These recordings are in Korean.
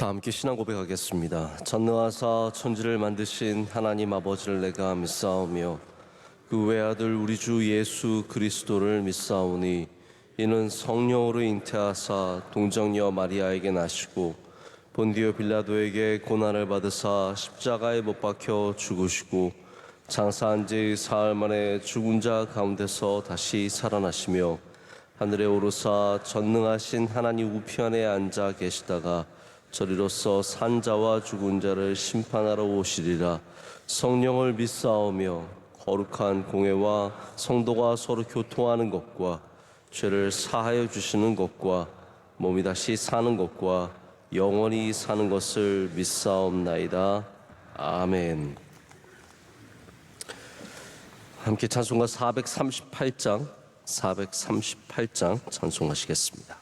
다 함께 신앙 고백하겠습니다. 전능하사 천지를 만드신 하나님 아버지를 내가 믿사오며 그 외아들 우리 주 예수 그리스도를 믿사오니 이는 성령으로 잉태하사 동정녀 마리아에게 나시고 본디오 빌라도에게 고난을 받으사 십자가에 못 박혀 죽으시고 장사한 지 사흘 만에 죽은 자 가운데서 다시 살아나시며 하늘에 오르사 전능하신 하나님 우편에 앉아 계시다가 저리로서 산자와 죽은 자를 심판하러 오시리라. 성령을 믿사오며 거룩한 공회와 성도가 서로 교통하는 것과 죄를 사하여 주시는 것과 몸이 다시 사는 것과 영원히 사는 것을 믿사옵나이다. 아멘. 함께 찬송가 438장 찬송하시겠습니다.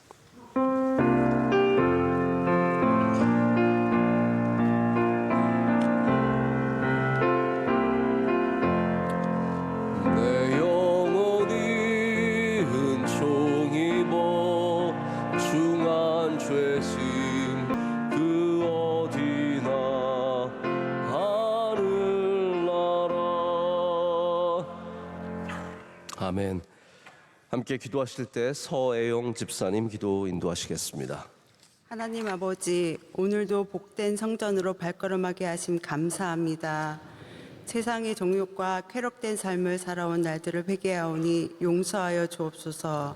아멘. 함께 기도하실 때 서애용 집사님 기도 인도하시겠습니다. 하나님 아버지, 오늘도 복된 성전으로 발걸음하게 하심 감사합니다. 세상의 정욕과 쾌락된 삶을 살아온 날들을 회개하오니 용서하여 주옵소서.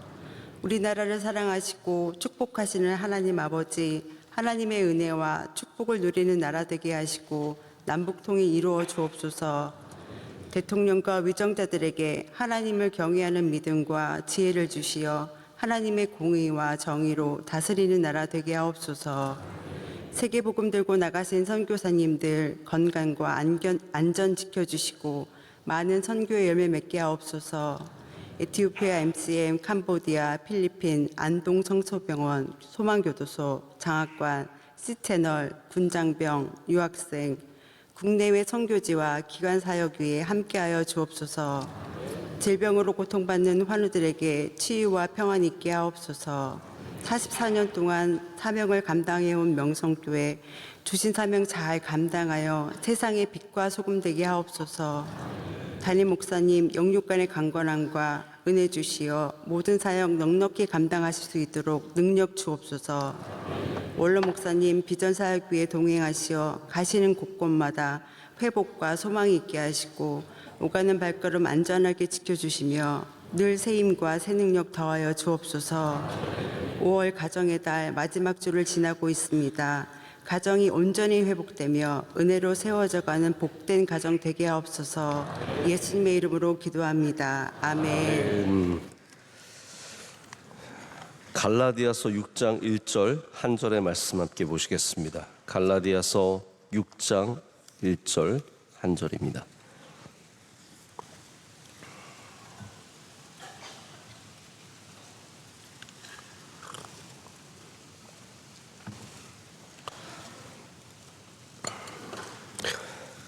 우리나라를 사랑하시고 축복하시는 하나님 아버지, 하나님의 은혜와 축복을 누리는 나라 되게 하시고 남북통일 이루어 주옵소서. 대통령과 위정자들에게 하나님을 경외하는 믿음과 지혜를 주시어 하나님의 공의와 정의로 다스리는 나라 되게 하옵소서. 세계복음 들고 나가신 선교사님들 건강과 안전 지켜주시고 많은 선교의 열매 맺게 하옵소서. 에티오피아 MCM, 캄보디아, 필리핀, 안동 성소병원, 소망교도소, 장학관, C채널, 군장병, 유학생, 국내외 선교지와 기관 사역 위에 함께하여 주옵소서. 질병으로 고통받는 환우들에게 치유와 평안이 있게 하옵소서. 44년 동안 사명을 감당해온 명성교회 주신 사명 잘 감당하여 세상의 빛과 소금 되게 하옵소서. 담임 목사님 영육간의 강건함과 은혜 주시어 모든 사역 넉넉히 감당하실 수 있도록 능력 주옵소서. 원로 목사님 비전 사역 위에 동행하시어 가시는 곳곳마다 회복과 소망이 있게 하시고 오가는 발걸음 안전하게 지켜주시며 늘 새 힘과 새 능력 더하여 주옵소서. 5월 가정의 달 마지막 주를 지나고 있습니다. 가정이 온전히 회복되며 은혜로 세워져가는 복된 가정 되게 하옵소서. 예수님의 이름으로 기도합니다. 아멘. 갈라디아서 6장 1절 한 절의 말씀 함께 보시겠습니다. 갈라디아서 6장 1절 한 절입니다.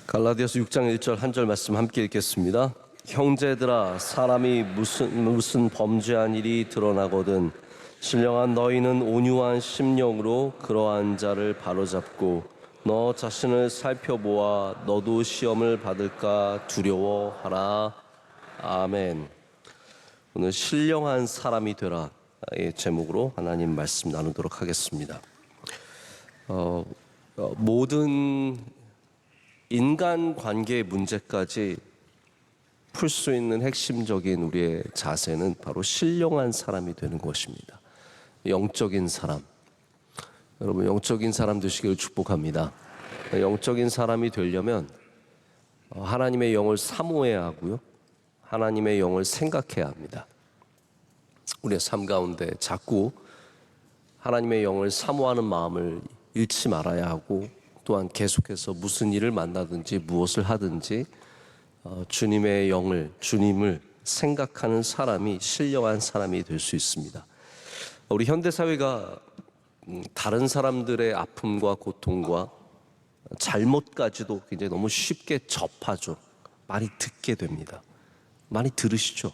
갈라디아서 6장 1절 한 절 말씀 함께 읽겠습니다. 형제들아, 사람이 무슨 범죄한 일이 드러나거든 신령한 너희는 온유한 심령으로 그러한 자를 바로잡고 너 자신을 살펴보아 너도 시험을 받을까 두려워하라. 아멘. 오늘 신령한 사람이 되라의 제목으로 하나님 말씀 나누도록 하겠습니다. 모든 인간관계의 문제까지 풀 수 있는 핵심적인 우리의 자세는 바로 신령한 사람이 되는 것입니다. 영적인 사람, 여러분 영적인 사람 되시기를 축복합니다. 영적인 사람이 되려면 하나님의 영을 사모해야 하고요, 하나님의 영을 생각해야 합니다. 우리의 삶 가운데 자꾸 하나님의 영을 사모하는 마음을 잃지 말아야 하고, 또한 계속해서 무슨 일을 만나든지 무엇을 하든지 주님의 영을, 주님을 생각하는 사람이 신령한 사람이 될 수 있습니다. 우리 현대사회가 다른 사람들의 아픔과 고통과 잘못까지도 굉장히 너무 쉽게 접하죠. 많이 듣게 됩니다. 많이 들으시죠.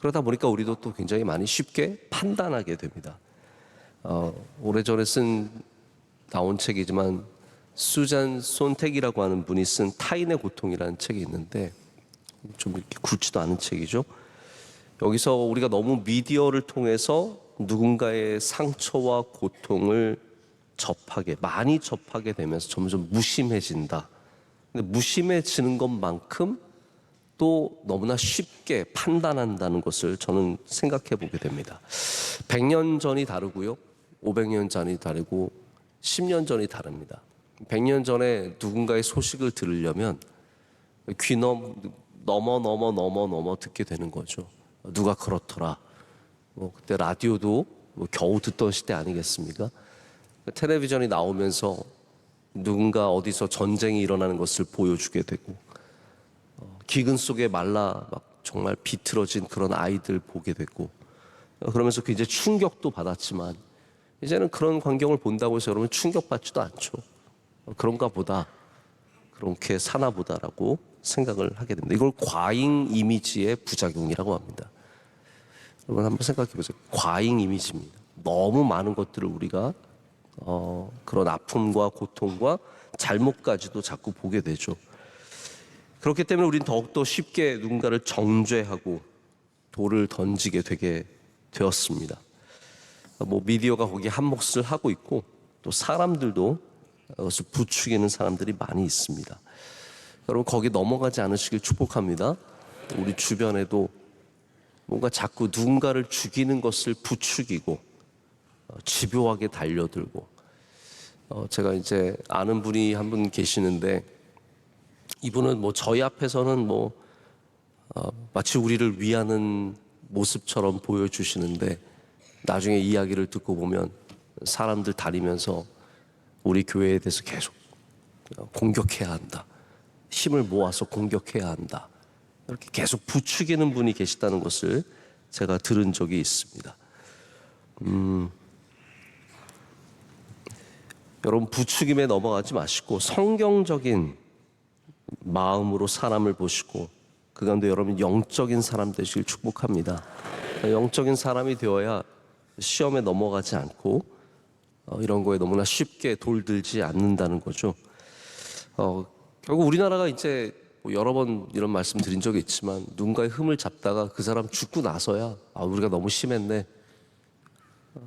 그러다 보니까 우리도 또 굉장히 많이 쉽게 판단하게 됩니다. 오래전에 쓴 나온 책이지만 수잔 손택이라고 하는 분이 쓴 타인의 고통이라는 책이 있는데 좀 이렇게 굵지도 않은 책이죠. 여기서 우리가 너무 미디어를 통해서 누군가의 상처와 고통을 많이 접하게 되면서 점점 무심해진다. 근데 무심해지는 것만큼 또 너무나 쉽게 판단한다는 것을 저는 생각해 보게 됩니다. 100년 전이 다르고요. 500년 전이 다르고 10년 전이 다릅니다. 100년 전에 누군가의 소식을 들으려면 귀 넘어 듣게 되는 거죠. 누가 그렇더라. 그때 라디오도 겨우 듣던 시대 아니겠습니까? 텔레비전이 나오면서 누군가 어디서 전쟁이 일어나는 것을 보여주게 되고 기근 속에 말라 막 정말 비틀어진 그런 아이들 보게 됐고 그러면서 굉장히 충격도 받았지만 이제는 그런 광경을 본다고 해서 여러분 충격받지도 않죠. 그런가 보다, 그렇게 사나 보다라고 생각을 하게 됩니다. 이걸 과잉 이미지의 부작용이라고 합니다. 여러분 한번 생각해 보세요. 과잉 이미지입니다. 너무 많은 것들을 우리가 그런 아픔과 고통과 잘못까지도 자꾸 보게 되죠. 그렇기 때문에 우리는 더욱더 쉽게 누군가를 정죄하고 돌을 던지게 되게 되었습니다. 미디어가 거기에 한몫을 하고 있고 또 사람들도 그것을 부추기는 사람들이 많이 있습니다. 여러분 거기 넘어가지 않으시길 축복합니다. 우리 주변에도 뭔가 자꾸 누군가를 죽이는 것을 부추기고 집요하게 달려들고 제가 이제 아는 분이 한 분 계시는데 이분은 저희 앞에서는 마치 우리를 위하는 모습처럼 보여주시는데 나중에 이야기를 듣고 보면 사람들 다니면서 우리 교회에 대해서 계속 공격해야 한다. 힘을 모아서 공격해야 한다. 이렇게 계속 부추기는 분이 계시다는 것을 제가 들은 적이 있습니다. 여러분 부추김에 넘어가지 마시고 성경적인 마음으로 사람을 보시고 그 가운데 여러분 영적인 사람 되시길 축복합니다. 영적인 사람이 되어야 시험에 넘어가지 않고 이런 거에 너무나 쉽게 돌들지 않는다는 거죠. 결국 우리나라가 이제 여러 번 이런 말씀 드린 적이 있지만 누군가의 흠을 잡다가 그 사람 죽고 나서야 우리가 너무 심했네.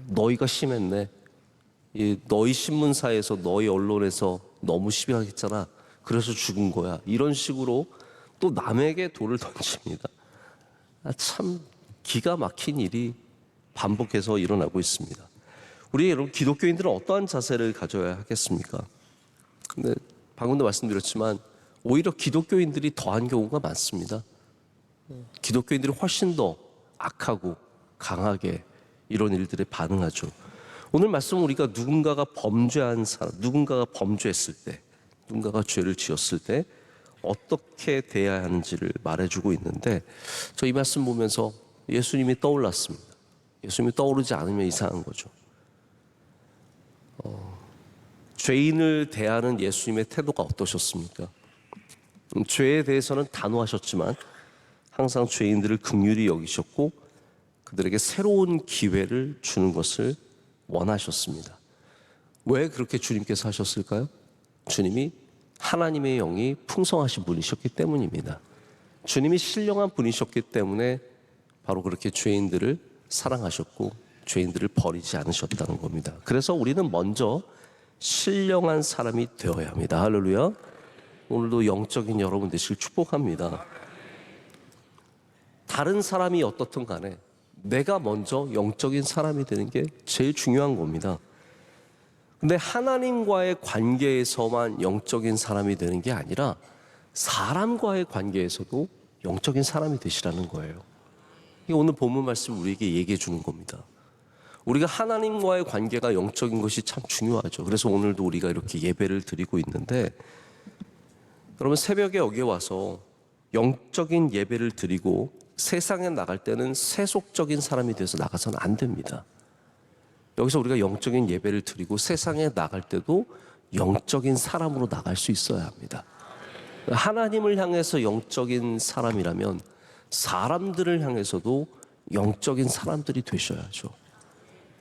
너희가 심했네. 너희 신문사에서 너희 언론에서 너무 심하겠잖아. 그래서 죽은 거야. 이런 식으로 또 남에게 돌을 던집니다. 참 기가 막힌 일이 반복해서 일어나고 있습니다. 우리 여러분 기독교인들은 어떠한 자세를 가져야 하겠습니까? 근데 방금도 말씀드렸지만 오히려 기독교인들이 더한 경우가 많습니다. 기독교인들이 훨씬 더 악하고 강하게 이런 일들에 반응하죠. 오늘 말씀은 우리가 누군가가 범죄했을 때, 누군가가 죄를 지었을 때 어떻게 대해야 하는지를 말해주고 있는데 저 이 말씀 보면서 예수님이 떠올랐습니다. 예수님이 떠오르지 않으면 이상한 거죠. 죄인을 대하는 예수님의 태도가 어떠셨습니까? 죄에 대해서는 단호하셨지만 항상 죄인들을 긍휼히 여기셨고 그들에게 새로운 기회를 주는 것을 원하셨습니다. 왜 그렇게 주님께서 하셨을까요? 주님이 하나님의 영이 풍성하신 분이셨기 때문입니다. 주님이 신령한 분이셨기 때문에 바로 그렇게 죄인들을 사랑하셨고 죄인들을 버리지 않으셨다는 겁니다. 그래서 우리는 먼저 신령한 사람이 되어야 합니다. 할렐루야. 오늘도 영적인 여러분 되시길 축복합니다. 다른 사람이 어떻든 간에 내가 먼저 영적인 사람이 되는 게 제일 중요한 겁니다. 근데 하나님과의 관계에서만 영적인 사람이 되는 게 아니라 사람과의 관계에서도 영적인 사람이 되시라는 거예요. 이게 오늘 본문 말씀 우리에게 얘기해 주는 겁니다. 우리가 하나님과의 관계가 영적인 것이 참 중요하죠. 그래서 오늘도 우리가 이렇게 예배를 드리고 있는데 여러분 새벽에 여기 와서 영적인 예배를 드리고 세상에 나갈 때는 세속적인 사람이 돼서 나가서는 안 됩니다. 여기서 우리가 영적인 예배를 드리고 세상에 나갈 때도 영적인 사람으로 나갈 수 있어야 합니다. 하나님을 향해서 영적인 사람이라면 사람들을 향해서도 영적인 사람들이 되셔야죠.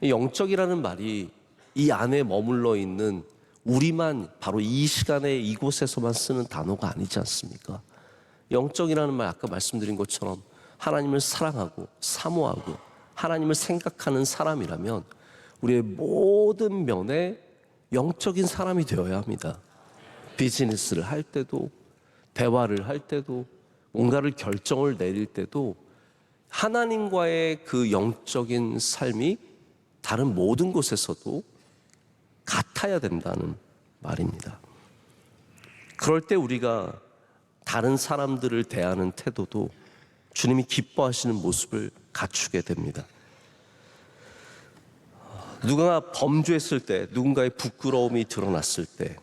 영적이라는 말이 이 안에 머물러 있는 우리만 바로 이 시간에 이곳에서만 쓰는 단어가 아니지 않습니까? 영적이라는 말 아까 말씀드린 것처럼 하나님을 사랑하고 사모하고 하나님을 생각하는 사람이라면 우리의 모든 면에 영적인 사람이 되어야 합니다. 비즈니스를 할 때도, 대화를 할 때도, 뭔가를 결정을 내릴 때도 하나님과의 그 영적인 삶이 다른 모든 곳에서도 같아야 된다는 말입니다. 그럴 때 우리가 다른 사람들을 대하는 태도도 주님이 기뻐하시는 모습을 갖추게 됩니다. 누가 범죄했을 때, 누군가의 부끄러움이 드러났을 때,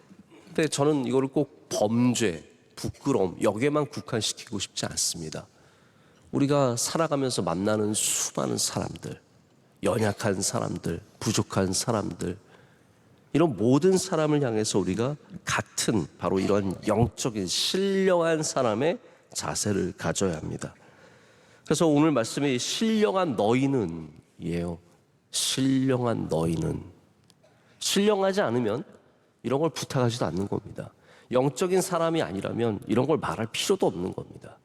근데 저는 이거를 꼭 범죄, 부끄러움 여기에만 국한시키고 싶지 않습니다. 우리가 살아가면서 만나는 수많은 사람들, 연약한 사람들, 부족한 사람들, 이런 모든 사람을 향해서 우리가 같은 바로 이런 영적인 신령한 사람의 자세를 가져야 합니다. 그래서 오늘 말씀이 신령한 너희는 이에요. 신령한 너희는. 신령하지 않으면 이런 걸 부탁하지도 않는 겁니다. 영적인 사람이 아니라면 이런 걸 말할 필요도 없는 겁니다.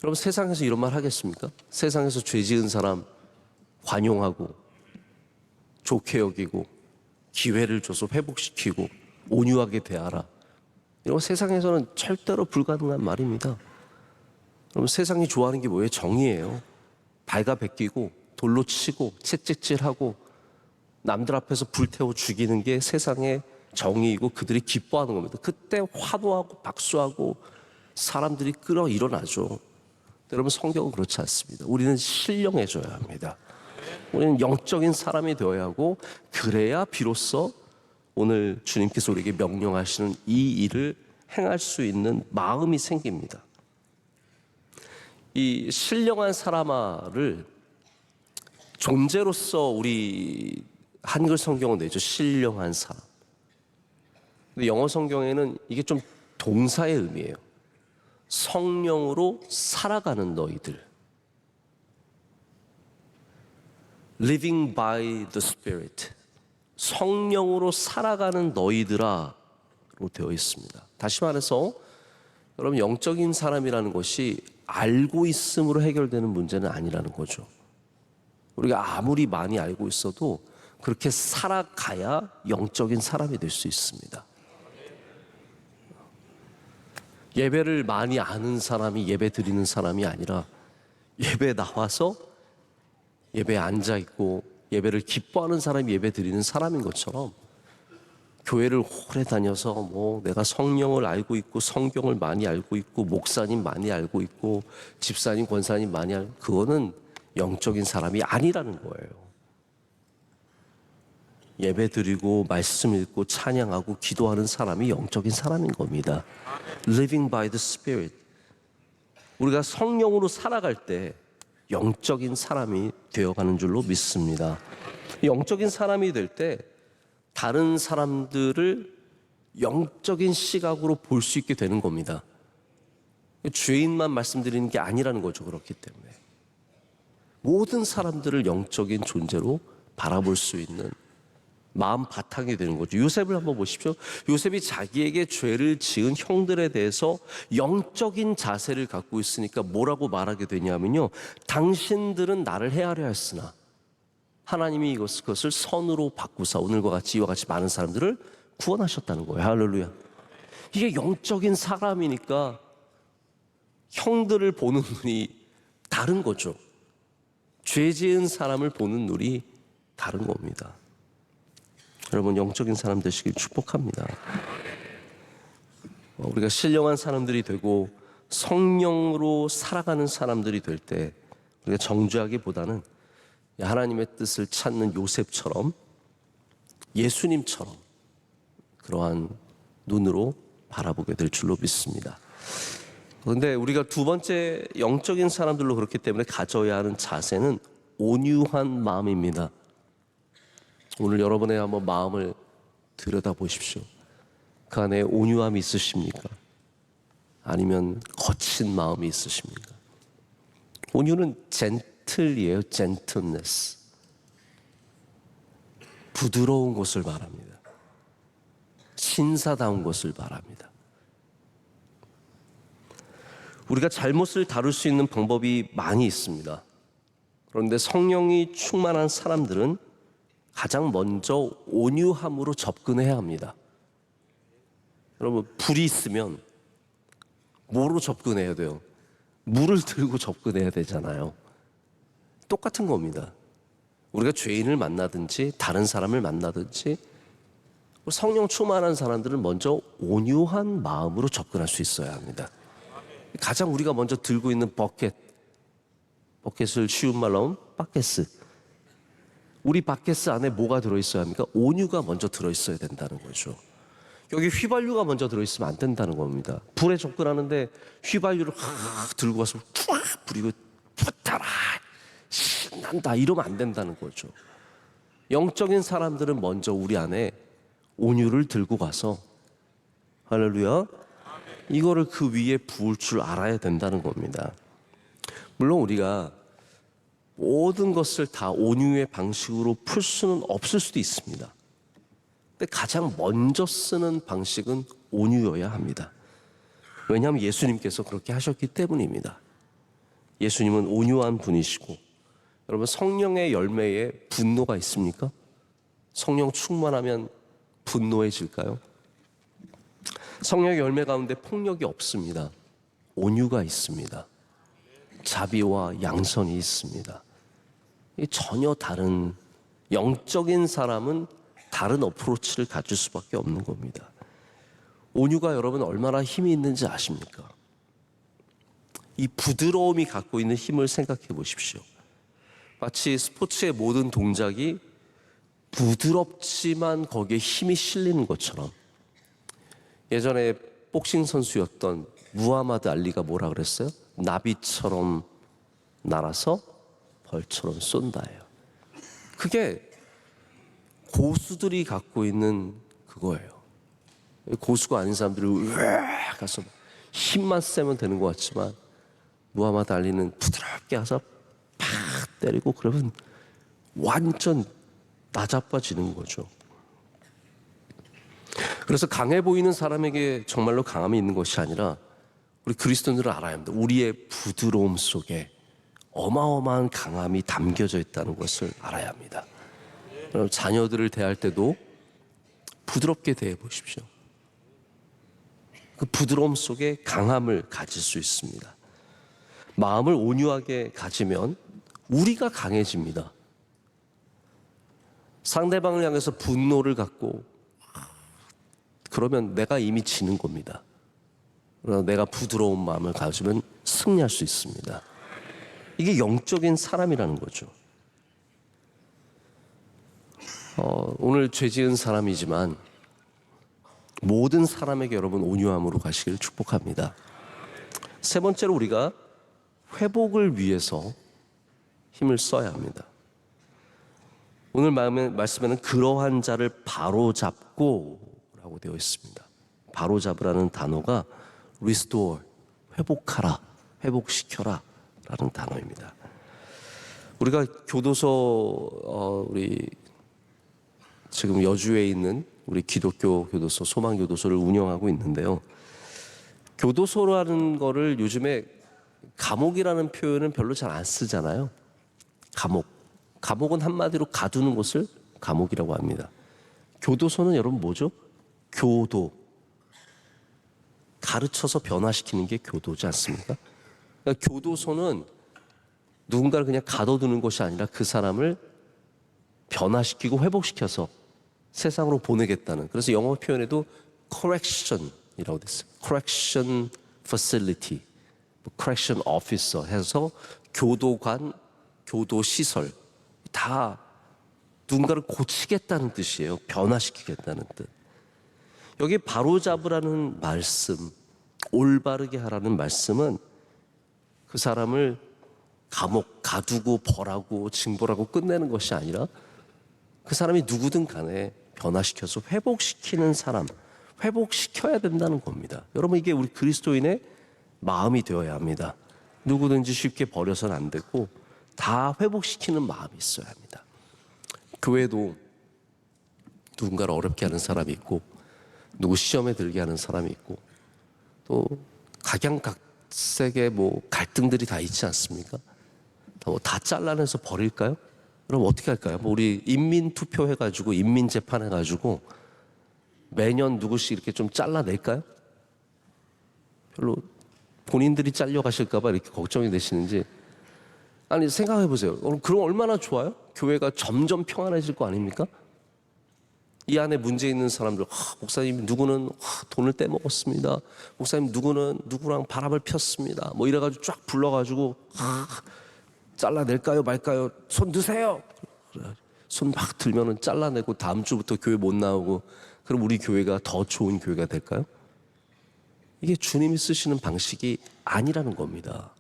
여러분, 세상에서 이런 말 하겠습니까? 세상에서 죄 지은 사람 관용하고 좋게 여기고 기회를 줘서 회복시키고 온유하게 대하라. 이런 거 세상에서는 절대로 불가능한 말입니다. 여러분, 세상이 좋아하는 게 뭐예요? 정의예요. 발가벗기고 돌로 치고 채찍질하고 남들 앞에서 불태워 죽이는 게 세상의 정의이고 그들이 기뻐하는 겁니다. 그때 환호하고 박수하고 사람들이 끌어 일어나죠. 여러분, 성경은 그렇지 않습니다. 우리는 신령해져야 합니다. 우리는 영적인 사람이 되어야 하고 그래야 비로소 오늘 주님께서 우리에게 명령하시는 이 일을 행할 수 있는 마음이 생깁니다. 이 신령한 사람아를 존재로서 우리 한글 성경은 내죠. 신령한 사람. 근데 영어 성경에는 이게 좀 동사의 의미예요. 성령으로 살아가는 너희들. Living by the Spirit. 성령으로 살아가는 너희들아로 되어 있습니다. 다시 말해서 여러분, 영적인 사람이라는 것이 알고 있음으로 해결되는 문제는 아니라는 거죠. 우리가 아무리 많이 알고 있어도 그렇게 살아가야 영적인 사람이 될 수 있습니다. 예배를 많이 아는 사람이 예배 드리는 사람이 아니라 예배 나와서 예배에 앉아있고 예배를 기뻐하는 사람이 예배 드리는 사람인 것처럼 교회를 오래 다녀서 뭐 내가 성령을 알고 있고 성경을 많이 알고 있고 목사님 많이 알고 있고 집사님 권사님 많이 알고, 그거는 영적인 사람이 아니라는 거예요. 예배 드리고 말씀 읽고 찬양하고 기도하는 사람이 영적인 사람인 겁니다. Living by the Spirit. 우리가 성령으로 살아갈 때 영적인 사람이 되어가는 줄로 믿습니다. 영적인 사람이 될 때 다른 사람들을 영적인 시각으로 볼 수 있게 되는 겁니다. 죄인만 말씀드리는 게 아니라는 거죠. 그렇기 때문에 모든 사람들을 영적인 존재로 바라볼 수 있는 마음 바탕이 되는 거죠. 요셉을 한번 보십시오. 요셉이 자기에게 죄를 지은 형들에 대해서 영적인 자세를 갖고 있으니까 뭐라고 말하게 되냐면요, 당신들은 나를 헤아려 했으나 하나님이 그것을 선으로 바꾸사 오늘과 같이 이와 같이 많은 사람들을 구원하셨다는 거예요. 할렐루야. 이게 영적인 사람이니까 형들을 보는 눈이 다른 거죠. 죄 지은 사람을 보는 눈이 다른 겁니다. 여러분, 영적인 사람 되시길 축복합니다. 우리가 신령한 사람들이 되고 성령으로 살아가는 사람들이 될 때 우리가 정죄하기보다는 하나님의 뜻을 찾는 요셉처럼 예수님처럼 그러한 눈으로 바라보게 될 줄로 믿습니다. 그런데 우리가 두 번째 영적인 사람들로 그렇기 때문에 가져야 하는 자세는 온유한 마음입니다. 오늘 여러분의 한번 마음을 들여다보십시오. 그 안에 온유함이 있으십니까? 아니면 거친 마음이 있으십니까? 온유는 젠틀이에요. 젠틀네스. 부드러운 것을 말합니다. 신사다운 것을 바랍니다. 우리가 잘못을 다룰 수 있는 방법이 많이 있습니다. 그런데 성령이 충만한 사람들은 가장 먼저 온유함으로 접근해야 합니다. 여러분, 불이 있으면 뭐로 접근해야 돼요? 물을 들고 접근해야 되잖아요. 똑같은 겁니다. 우리가 죄인을 만나든지 다른 사람을 만나든지 성령 충만한 사람들은 먼저 온유한 마음으로 접근할 수 있어야 합니다. 가장 우리가 먼저 들고 있는 버켓을 쉬운 말로 하면 바켓스. 우리 바켓스 안에 뭐가 들어있어야 합니까? 온유가 먼저 들어있어야 된다는 거죠. 여기 휘발유가 먼저 들어있으면 안 된다는 겁니다. 불에 접근하는데 휘발유를 확 들고 와서 쫙 뿌리고 붙어라 신난다 이러면 안 된다는 거죠. 영적인 사람들은 먼저 우리 안에 온유를 들고 가서 할렐루야 이거를 그 위에 부을 줄 알아야 된다는 겁니다. 물론 우리가 모든 것을 다 온유의 방식으로 풀 수는 없을 수도 있습니다. 근데 가장 먼저 쓰는 방식은 온유여야 합니다. 왜냐하면 예수님께서 그렇게 하셨기 때문입니다. 예수님은 온유한 분이시고, 여러분 성령의 열매에 분노가 있습니까? 성령 충만하면 분노해질까요? 성령의 열매 가운데 폭력이 없습니다. 온유가 있습니다. 자비와 양선이 있습니다. 전혀 다른 영적인 사람은 다른 어프로치를 가질 수밖에 없는 겁니다. 온유가 여러분 얼마나 힘이 있는지 아십니까? 이 부드러움이 갖고 있는 힘을 생각해 보십시오. 마치 스포츠의 모든 동작이 부드럽지만 거기에 힘이 실리는 것처럼 예전에 복싱 선수였던 무하마드 알리가 뭐라 그랬어요? 나비처럼 날아서 벌처럼 쏜다예요. 그게 고수들이 갖고 있는 그거예요. 고수가 아닌 사람들이 으악 가서 힘만 세면 되는 것 같지만 무하마드 알리는 부드럽게 가서 팍 때리고 그러면 완전 나자빠지는 거죠. 그래서 강해 보이는 사람에게 정말로 강함이 있는 것이 아니라 우리 그리스도인들은 알아야 합니다. 우리의 부드러움 속에 어마어마한 강함이 담겨져 있다는 것을 알아야 합니다. 여러분 자녀들을 대할 때도 부드럽게 대해 보십시오. 그 부드러움 속에 강함을 가질 수 있습니다. 마음을 온유하게 가지면 우리가 강해집니다. 상대방을 향해서 분노를 갖고 그러면 내가 이미 지는 겁니다. 그러나 내가 부드러운 마음을 가지면 승리할 수 있습니다. 이게 영적인 사람이라는 거죠. 오늘 죄 지은 사람이지만 모든 사람에게 여러분 온유함으로 가시기를 축복합니다. 세 번째로 우리가 회복을 위해서 힘을 써야 합니다. 오늘 말씀에는 그러한 자를 바로잡고 라고 되어 있습니다. 바로잡으라는 단어가 restore, 회복하라, 회복시켜라 라는 단어입니다. 우리가 교도소 우리 지금 여주에 있는 우리 기독교 교도소, 소망교도소를 운영하고 있는데요. 교도소라는 거를 요즘에 감옥이라는 표현은 별로 잘 안 쓰잖아요. 감옥은 한마디로 가두는 곳을 감옥이라고 합니다. 교도소는 여러분 뭐죠? 교도. 가르쳐서 변화시키는 게 교도지 않습니까? 그러니까 교도소는 누군가를 그냥 가둬두는 것이 아니라 그 사람을 변화시키고 회복시켜서 세상으로 보내겠다는. 그래서 영어 표현에도 correction이라고 됐어요. correction facility, correction officer 해서 교도관, 교도시설 다 누군가를 고치겠다는 뜻이에요. 변화시키겠다는 뜻. 여기 바로잡으라는 말씀, 올바르게 하라는 말씀은 그 사람을 감옥 가두고 벌하고 징벌하고 끝내는 것이 아니라 그 사람이 누구든 간에 변화시켜서 회복시키는 사람, 회복시켜야 된다는 겁니다. 여러분 이게 우리 그리스도인의 마음이 되어야 합니다. 누구든지 쉽게 버려서는 안 되고 다 회복시키는 마음이 있어야 합니다. 교회도 누군가를 어렵게 하는 사람이 있고 누구 시험에 들게 하는 사람이 있고, 또 각양각색의 뭐 갈등들이 다 있지 않습니까? 다 잘라내서 버릴까요? 그럼 어떻게 할까요? 뭐 우리 인민투표 해가지고 인민재판 해가지고 매년 누구씩 이렇게 좀 잘라낼까요? 별로 본인들이 잘려가실까봐 이렇게 걱정이 되시는지. 아니, 생각해 보세요. 그럼 얼마나 좋아요? 교회가 점점 평안해질 거 아닙니까? 이 안에 문제 있는 사람들, 목사님 누구는 돈을 떼먹었습니다. 목사님 누구는 누구랑 바람을 폈습니다. 뭐 이래가지고 쫙 불러가지고 잘라낼까요 말까요? 손 드세요. 손 막 들면은 잘라내고 다음 주부터 교회 못 나오고, 그럼 우리 교회가 더 좋은 교회가 될까요? 이게 주님이 쓰시는 방식이 아니라는 겁니다.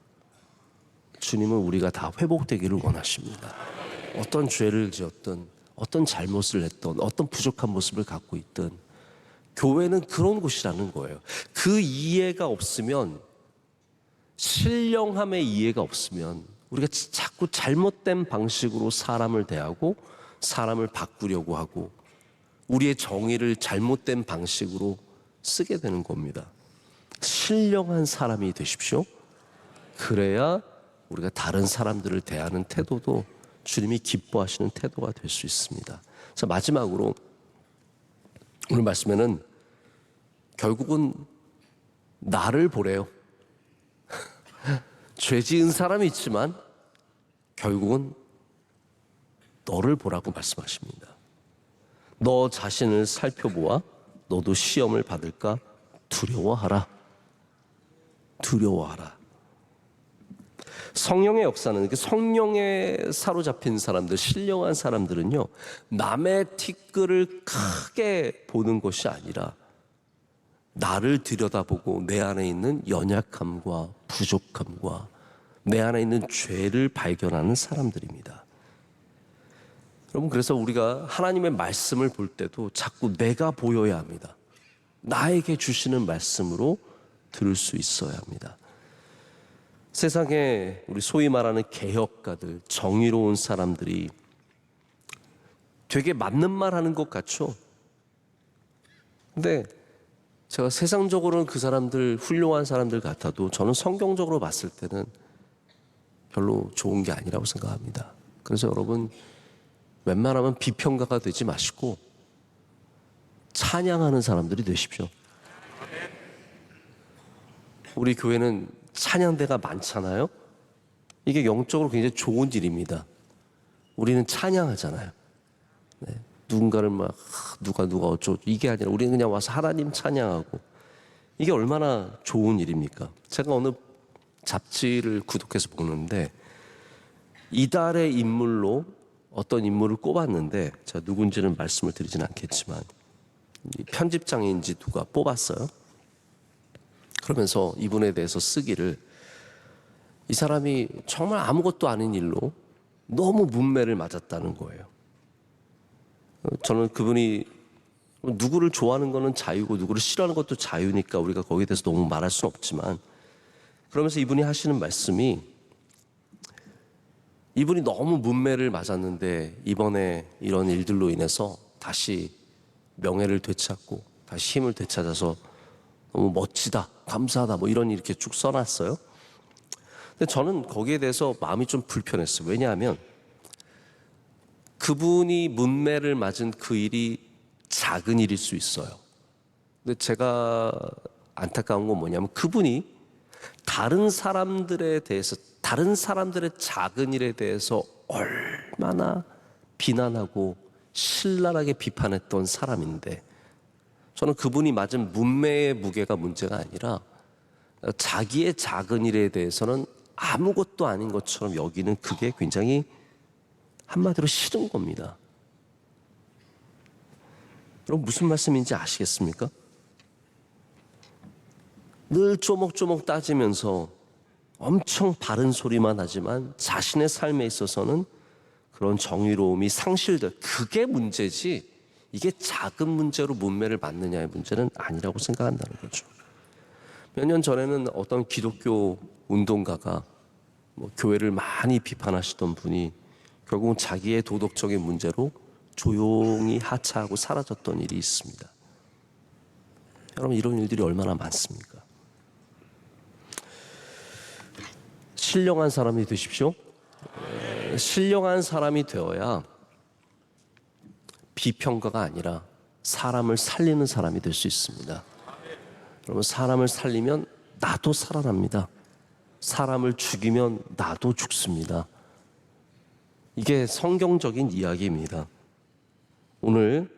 주님은 우리가 다 회복되기를 원하십니다. 어떤 죄를 지었든, 어떤 잘못을 했던, 어떤 부족한 모습을 갖고 있든, 교회는 그런 곳이라는 거예요. 그 이해가 없으면, 신령함의 이해가 없으면 우리가 자꾸 잘못된 방식으로 사람을 대하고 사람을 바꾸려고 하고 우리의 정의를 잘못된 방식으로 쓰게 되는 겁니다. 신령한 사람이 되십시오. 그래야 우리가 다른 사람들을 대하는 태도도 주님이 기뻐하시는 태도가 될 수 있습니다. 자, 마지막으로 오늘 말씀에는 결국은 나를 보래요. 죄 지은 사람이 있지만 결국은 너를 보라고 말씀하십니다. 너 자신을 살펴보아 너도 시험을 받을까 두려워하라. 두려워하라. 성령의 역사는, 성령에 사로잡힌 사람들, 신령한 사람들은요, 남의 티끌을 크게 보는 것이 아니라 나를 들여다보고 내 안에 있는 연약함과 부족함과 내 안에 있는 죄를 발견하는 사람들입니다. 여러분, 그래서 우리가 하나님의 말씀을 볼 때도 자꾸 내가 보여야 합니다. 나에게 주시는 말씀으로 들을 수 있어야 합니다. 세상에 우리 소위 말하는 개혁가들, 정의로운 사람들이 되게 맞는 말 하는 것 같죠? 근데 제가 세상적으로는 그 사람들, 훌륭한 사람들 같아도 저는 성경적으로 봤을 때는 별로 좋은 게 아니라고 생각합니다. 그래서 여러분, 웬만하면 비평가가 되지 마시고 찬양하는 사람들이 되십시오. 우리 교회는 찬양대가 많잖아요. 이게 영적으로 굉장히 좋은 일입니다. 우리는 찬양하잖아요. 네. 누군가를 막 누가 어쩌고 이게 아니라 우리는 그냥 와서 하나님 찬양하고, 이게 얼마나 좋은 일입니까? 제가 어느 잡지를 구독해서 보는데 이달의 인물로 어떤 인물을 꼽았는데, 제가 누군지는 말씀을 드리진 않겠지만 편집장인지 누가 뽑았어요. 그러면서 이분에 대해서 쓰기를, 이 사람이 정말 아무것도 아닌 일로 너무 문매를 맞았다는 거예요. 저는 그분이 누구를 좋아하는 거는 자유고 누구를 싫어하는 것도 자유니까 우리가 거기에 대해서 너무 말할 수는 없지만, 그러면서 이분이 하시는 말씀이, 이분이 너무 문매를 맞았는데 이번에 이런 일들로 인해서 다시 명예를 되찾고 다시 힘을 되찾아서 너무 멋지다, 감사하다, 뭐 이런 이렇게 쭉 써놨어요. 근데 저는 거기에 대해서 마음이 좀 불편했어요. 왜냐하면 그분이 문매를 맞은 그 일이 작은 일일 수 있어요. 근데 제가 안타까운 건 뭐냐면, 그분이 다른 사람들에 대해서, 다른 사람들의 작은 일에 대해서 얼마나 비난하고 신랄하게 비판했던 사람인데, 저는 그분이 맞은 문매의 무게가 문제가 아니라 자기의 작은 일에 대해서는 아무것도 아닌 것처럼 여기는, 그게 굉장히 한마디로 싫은 겁니다. 여러분, 무슨 말씀인지 아시겠습니까? 늘 쪼목쪼목 따지면서 엄청 바른 소리만 하지만 자신의 삶에 있어서는 그런 정의로움이 상실돼, 그게 문제지, 이게 작은 문제로 문매를 맞느냐의 문제는 아니라고 생각한다는 거죠. 몇 년 전에는 어떤 기독교 운동가가 교회를 많이 비판하시던 분이 결국은 자기의 도덕적인 문제로 조용히 하차하고 사라졌던 일이 있습니다. 여러분, 이런 일들이 얼마나 많습니까? 신령한 사람이 되십시오. 신령한 사람이 되어야 비평가가 아니라 사람을 살리는 사람이 될 수 있습니다. 여러분, 사람을 살리면 나도 살아납니다. 사람을 죽이면 나도 죽습니다. 이게 성경적인 이야기입니다. 오늘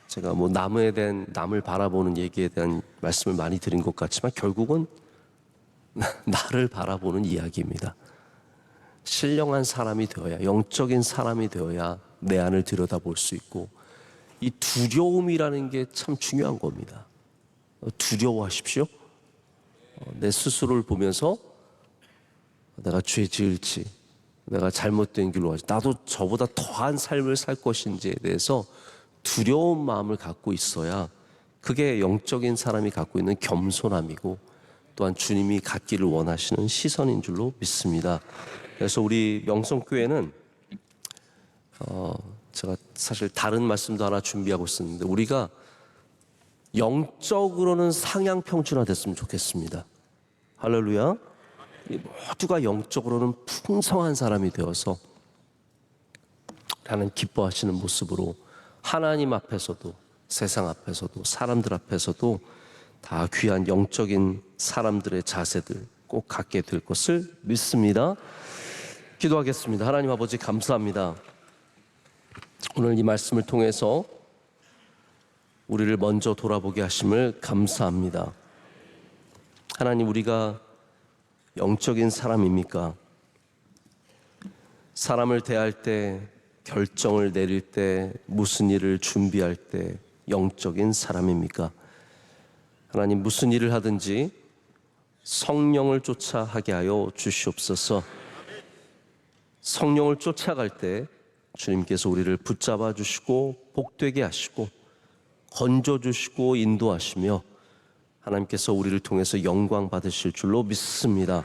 제가 남을 바라보는 얘기에 대한 말씀을 많이 드린 것 같지만 결국은 나를 바라보는 이야기입니다. 신령한 사람이 되어야, 영적인 사람이 되어야 내 안을 들여다볼 수 있고, 이 두려움이라는 게 참 중요한 겁니다. 두려워하십시오. 내 스스로를 보면서 내가 죄 지을지, 내가 잘못된 길로 가지, 나도 저보다 더한 삶을 살 것인지에 대해서 두려운 마음을 갖고 있어야 그게 영적인 사람이 갖고 있는 겸손함이고 또한 주님이 갖기를 원하시는 시선인 줄로 믿습니다. 그래서 우리 명성교회는 제가 사실 다른 말씀도 하나 준비하고 있었는데, 우리가 영적으로는 상향평준화 됐으면 좋겠습니다. 할렐루야. 모두가 영적으로는 풍성한 사람이 되어서 하나님 기뻐하시는 모습으로 하나님 앞에서도 세상 앞에서도 사람들 앞에서도 다 귀한 영적인 사람들의 자세들 꼭 갖게 될 것을 믿습니다. 기도하겠습니다. 하나님 아버지, 감사합니다. 오늘 이 말씀을 통해서 우리를 먼저 돌아보게 하심을 감사합니다. 하나님, 우리가 영적인 사람입니까? 사람을 대할 때, 결정을 내릴 때, 무슨 일을 준비할 때 영적인 사람입니까? 하나님, 무슨 일을 하든지 성령을 쫓아 하게 하여 주시옵소서. 성령을 쫓아갈 때 주님께서 우리를 붙잡아 주시고 복되게 하시고 건져 주시고 인도하시며 하나님께서 우리를 통해서 영광 받으실 줄로 믿습니다.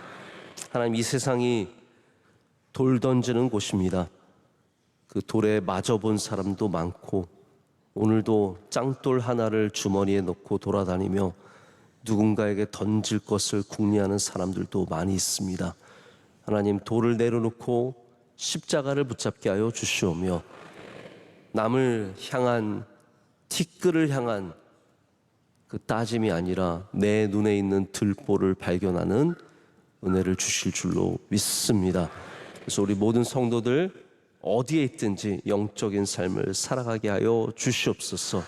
하나님, 이 세상이 돌 던지는 곳입니다. 그 돌에 맞아본 사람도 많고 오늘도 짱돌 하나를 주머니에 넣고 돌아다니며 누군가에게 던질 것을 궁리하는 사람들도 많이 있습니다. 하나님, 돌을 내려놓고 십자가를 붙잡게 하여 주시오며 남을 향한, 티끌을 향한 그 따짐이 아니라 내 눈에 있는 들보를 발견하는 은혜를 주실 줄로 믿습니다. 그래서 우리 모든 성도들 어디에 있든지 영적인 삶을 살아가게 하여 주시옵소서.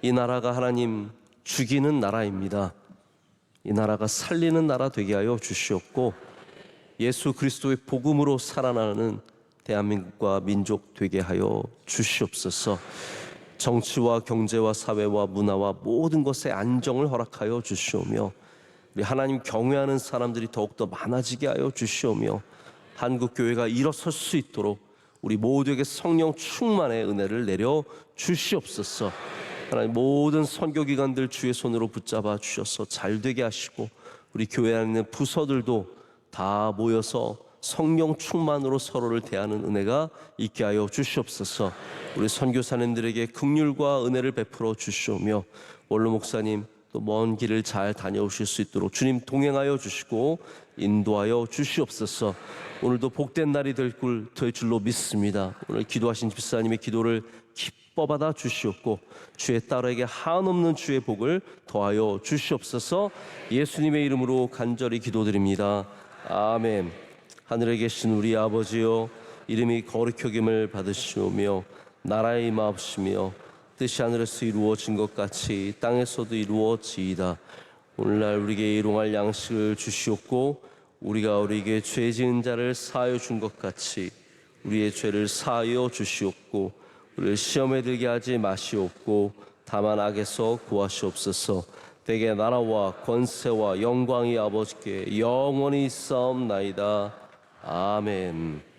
이 나라가 하나님 죽이는 나라입니다. 이 나라가 살리는 나라 되게 하여 주시옵고 예수 그리스도의 복음으로 살아나는 대한민국과 민족 되게 하여 주시옵소서. 정치와 경제와 사회와 문화와 모든 것에 안정을 허락하여 주시오며 우리 하나님 경외하는 사람들이 더욱더 많아지게 하여 주시오며 한국교회가 일어설 수 있도록 우리 모두에게 성령 충만의 은혜를 내려 주시옵소서. 하나님, 모든 선교기관들 주의 손으로 붙잡아 주셔서 잘되게 하시고 우리 교회 안에 있는 부서들도 다 모여서 성령 충만으로 서로를 대하는 은혜가 있게 하여 주시옵소서. 우리 선교사님들에게 긍휼과 은혜를 베풀어 주시오며 원로 목사님 또 먼 길을 잘 다녀오실 수 있도록 주님 동행하여 주시고 인도하여 주시옵소서. 오늘도 복된 날이 될 줄로 믿습니다. 오늘 기도하신 집사님의 기도를 기뻐 받아 주시옵고 주의 딸에게 한없는 주의 복을 더하여 주시옵소서. 예수님의 이름으로 간절히 기도드립니다. 아멘. 하늘에 계신 우리 아버지여, 이름이 거룩히 여김을 받으시오며 나라의 임하옵시며 뜻이 하늘에서 이루어진 것 같이 땅에서도 이루어지이다. 오늘날 우리에게 일용할 양식을 주시옵고 우리가 우리에게 죄 지은 자를 사하여 준 것 같이 우리의 죄를 사하여 주시옵고 우리를 시험에 들게 하지 마시옵고 다만 악에서 구하시옵소서. 대개 나라와 권세와 영광이 아버지께 영원히 있사옵나이다. 아멘.